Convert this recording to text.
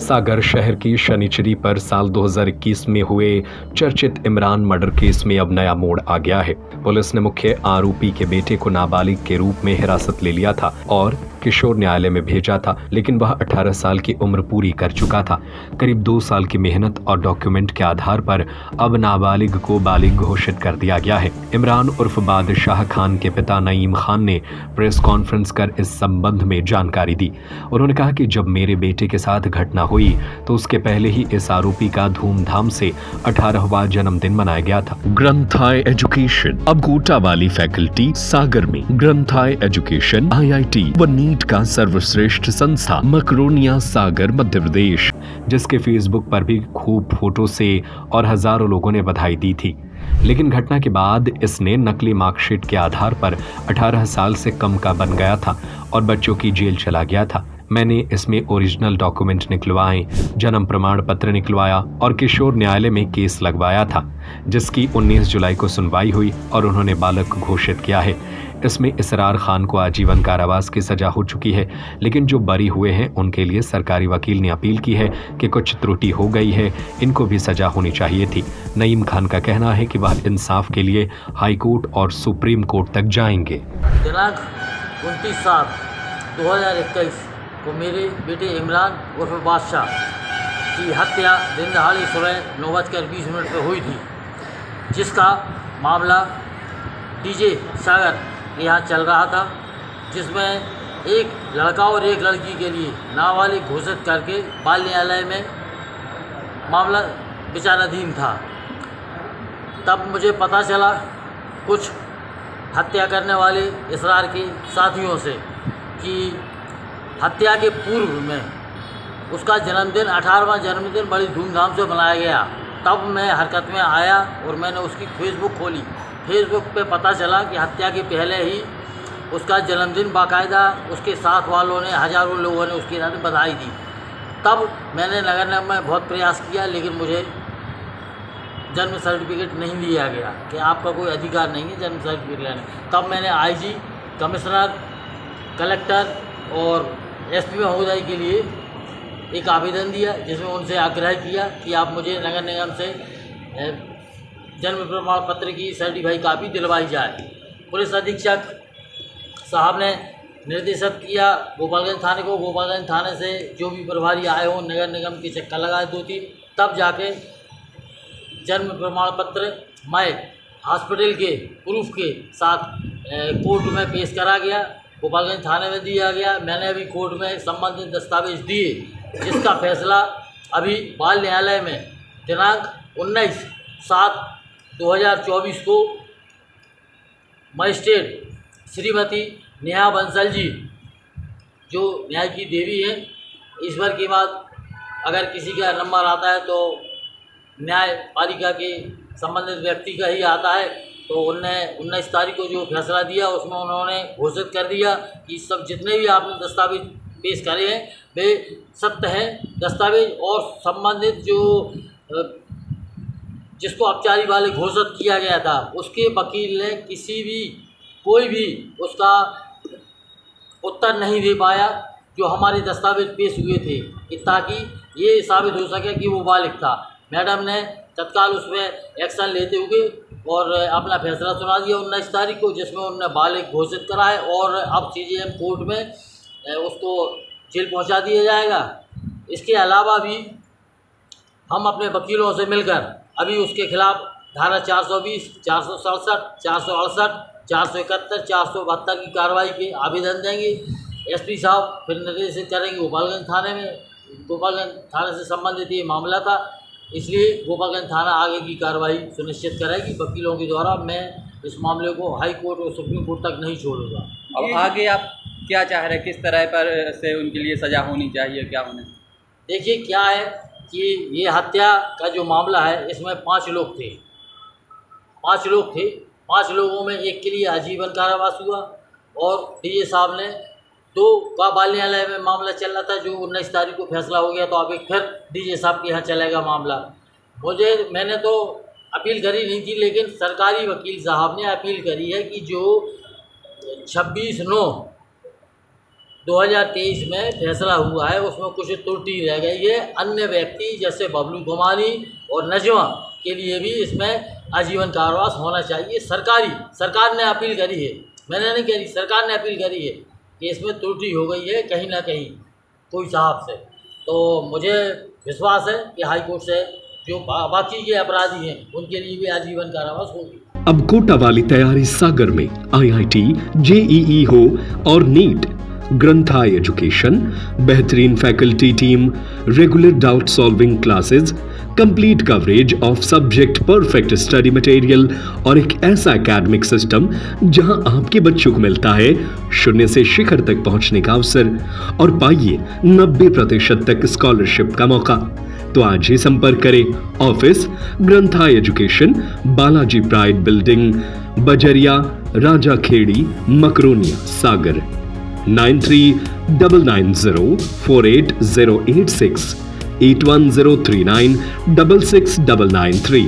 सागर शहर की शनिचरी पर साल 2021 में हुए चर्चित इमरान मर्डर केस में अब नया मोड़ आ गया है। पुलिस ने मुख्य आरोपी के बेटे को नाबालिग के रूप में हिरासत ले लिया था और किशोर न्यायालय में भेजा था, लेकिन वह 18 साल की उम्र पूरी कर चुका था। करीब 2 साल की मेहनत और डॉक्यूमेंट के आधार पर अब नाबालिग को बालिग घोषित कर दिया गया है। इमरान उर्फ बादशाह खान के पिता नईम खान ने प्रेस कॉन्फ्रेंस कर इस संबंध में जानकारी दी। उन्होंने कहा कि जब मेरे बेटे के साथ घटना हुई तो उसके पहले ही इस आरोपी का धूमधाम से 18वां जन्मदिन मनाया गया था। ग्रंथाय एजुकेशन अब कोटा वाली फैकल्टी सागर में। ग्रंथाय एजुकेशन IIT व नीट का सर्वश्रेष्ठ संस्था, मकरोनिया सागर मध्य प्रदेश, जिसके फेसबुक पर भी खूब फोटो से और हजारों लोगों ने बधाई दी थी। लेकिन घटना के बाद इसने नकली मार्कशीट के आधार पर 18 साल से कम का बन गया था और बच्चों की जेल चला गया था। मैंने इसमें ओरिजिनल डॉक्यूमेंट निकलवाए, जन्म प्रमाण पत्र निकलवाया और किशोर न्यायालय में केस लगवाया था, जिसकी 19 जुलाई को सुनवाई हुई और उन्होंने बालक घोषित किया है। इसमें इसरार खान को आजीवन कारावास की सजा हो चुकी है, लेकिन जो बरी हुए हैं उनके लिए सरकारी वकील ने अपील की है कि कुछ त्रुटि हो गई है, इनको भी सजा होनी चाहिए थी। नईम खान का कहना है कि वह इंसाफ के लिए हाई कोर्ट और सुप्रीम कोर्ट तक जाएंगे। दिनांक 29/7/2021 को मेरे बेटे इमरान उर्फ बादशाह की हत्या दिन दहाड़े सुबह 9:20 पर हुई थी, जिसका मामला DJ सागर के यहाँ चल रहा था, जिसमें एक लड़का और एक लड़की के लिए नाबालिग घोषित करके बाल न्यायालय में मामला विचाराधीन था। तब मुझे पता चला कुछ हत्या करने वाले इसरार के साथियों से कि हत्या के पूर्व में उसका जन्मदिन 18वां जन्मदिन बड़ी धूमधाम से मनाया गया। तब मैं हरकत में आया और मैंने उसकी फेसबुक खोली। फेसबुक पे पता चला कि हत्या के पहले ही उसका जन्मदिन बाकायदा उसके साथ वालों ने, हजारों लोगों ने उसकी बधाई दी। तब मैंने नगर निगम में बहुत प्रयास किया, लेकिन मुझे जन्म सर्टिफिकेट नहीं दिया गया कि आपका कोई अधिकार नहीं है जन्म सर्टिफिकेट लेने। तब मैंने IG, कमिश्नर, कलेक्टर और SP महोदय के लिए एक आवेदन दिया, जिसमें उनसे आग्रह किया कि आप मुझे नगर निगम से जन्म प्रमाण पत्र की सर्टिफाइड कापी दिलवाई जाए। पुलिस अधीक्षक साहब ने निर्देशित किया गोपालगंज थाने को। गोपालगंज थाने से जो भी प्रभारी आए हों, नगर निगम के चक्कर लगाए 2-3, तब जाके जन्म प्रमाण पत्र मैं हॉस्पिटल के प्रूफ के साथ कोर्ट में पेश करा गया, गोपालगंज थाने में दिया गया। मैंने अभी कोर्ट में संबंधित दस्तावेज दिए, जिसका फैसला अभी बाल न्यायालय में दिनांक 19/7/2024 को मजिस्ट्रेट श्रीमती नेहा बंसल जी, जो न्याय की देवी हैं, ईश्वर के बाद अगर किसी का नंबर आता है तो न्यायपालिका के संबंधित व्यक्ति का ही आता है, तो उन्होंने 19 तारीख को जो फैसला दिया उसमें उन्होंने घोषित कर दिया कि सब जितने भी आपने दस्तावेज पेश करे हैं वे सत्य हैं दस्तावेज, और संबंधित जो जिसको अपचारी वाले घोषित किया गया था उसके वकील ने कोई भी उसका उत्तर नहीं दे पाया जो हमारे दस्तावेज पेश हुए थे, कि ताकि ये साबित हो सके कि वो बालिग था। मैडम ने तत्काल उसमें एक्शन लेते हुए और अपना फैसला सुना दिया 19 तारीख को, जिसमें उन्होंने बालिग घोषित करा है और अब CJM कोर्ट में उसको जेल पहुंचा दिया जाएगा। इसके अलावा भी हम अपने वकीलों से मिलकर अभी उसके खिलाफ धारा 420, 467, 468, 471, 472 की कार्रवाई के आवेदन देंगे। SP साहब फिर निर्देशित करेंगे गोपालगंज थाने में। गोपालगंज थाने से संबंधित ये मामला था, इसलिए गोपालगंज थाना आगे की कार्रवाई सुनिश्चित करेगी वकीलों के द्वारा। मैं इस मामले को हाई कोर्ट और सुप्रीम कोर्ट तक नहीं छोड़ूंगा। अब आगे आप क्या चाह रहे हैं, किस तरह पर से उनके लिए सज़ा होनी चाहिए, क्या होने? देखिए क्या है कि ये हत्या का जो मामला है इसमें 5 लोग थे। 5 लोगों में एक के लिए आजीवन कारावास हुआ और DJ साहब ने 2 का बाल न्यायालय में मामला चल रहा था, जो 19 तारीख को फैसला हो गया, तो अब एक फिर DJ साहब के यहाँ चलेगा मामला। मैंने तो अपील करी नहीं थी, लेकिन सरकारी वकील साहब ने अपील करी है कि जो 26/9 2023 में फैसला हुआ है, उसमें कुछ त्रुटि रह गई है। अन्य व्यक्ति जैसे बबलू कुमारी और नजमा के लिए भी इसमें आजीवन कारावास होना चाहिए। सरकार ने अपील करी है, मैंने नहीं करी, सरकार ने अपील करी है कि इसमें त्रुटि हो गई है कहीं ना कहीं कोई साहब से। तो मुझे विश्वास है कि हाई कोर्ट से जो बाकी के अपराधी हैं उनके लिए भी आजीवन कारावास होगी। अब कोटा वाली तैयारी सागर में IIT, JEE हो और नीट, ग्रंथाय एजुकेशन, बेहतरीन faculty team, regular doubt solving classes, complete coverage of subject, perfect study material और एक ऐसा एकेडमिक सिस्टम जहां आपके बच्चों को मिलता है शून्य से शिखर तक पहुंचने का अवसर और पाइए 90% तक स्कॉलरशिप का मौका। तो आज ही संपर्क करें office Granthay education, Balaji pride building, Bajariya, Raja Khedi, Makronia, Sagar. 9399048086 81039 66993।